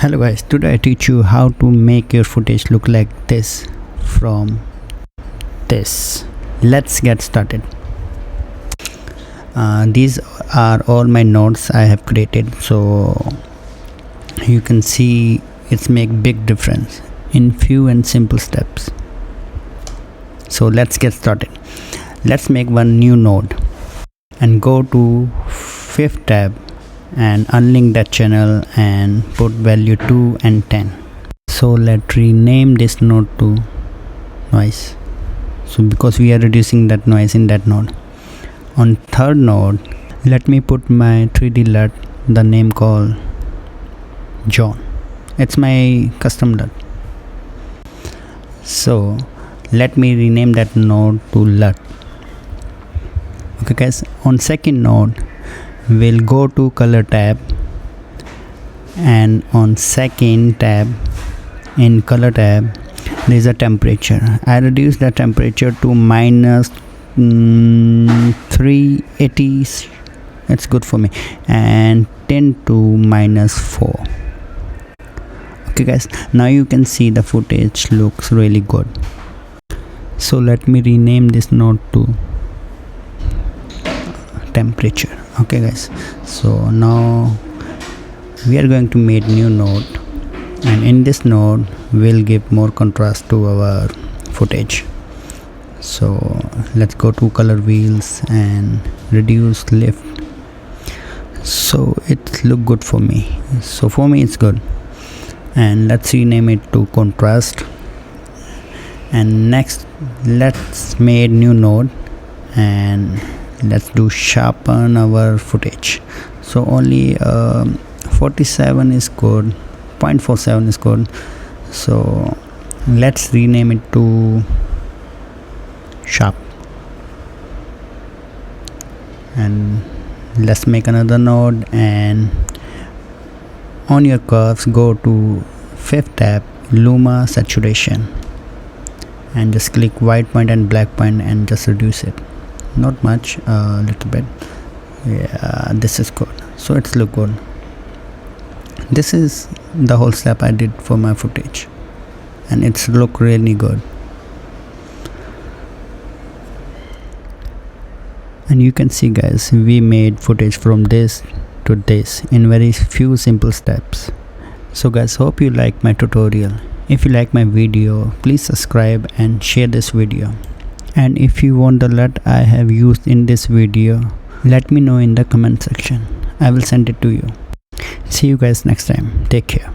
Hello guys, today I teach you how to make your footage look like this from this. Let's get started. These are all my nodes I have created, so you can see it's make big difference in few and simple steps. So let's get started. Let's make one new node and go to 5th tab and unlink that channel and put value 2 and 10. So let's rename this node to noise, so because we are reducing that noise in that node. On 3rd node, let me put my 3D LUT, the name called John. It's my custom LUT. So let me rename that node to LUT. Okay guys, on 2nd node we'll go to color tab, and on 2nd tab in color tab there is a temperature. I reduce the temperature to minus 380, it's good for me, and 10 to minus 4. Okay guys, now you can see the footage looks really good. So let me rename this node to temperature. Okay guys, so now we are going to make new node, and in this node we'll give more contrast to our footage. So let's go to color wheels and reduce lift, so it look good for me. So for me it's good, and let's rename it to contrast. And next let's make new node and let's do sharpen our footage. So only 47 is good, 0.47 is good. So let's rename it to sharp, and let's make another node, and on your curves go to 5th tab, Luma saturation, and just click white point and black point and just reduce it, not much, a little bit. Yeah, this is good, so it's look good. This is the whole step I did for my footage, and it's look really good. And you can see guys, we made footage from this to this in very few simple steps. So guys, hope you like my tutorial. If you like my video, please subscribe and share this video. And if you want the LUT I have used in this video, let me know in the comment section. I will send it to you. See you guys next time. Take care.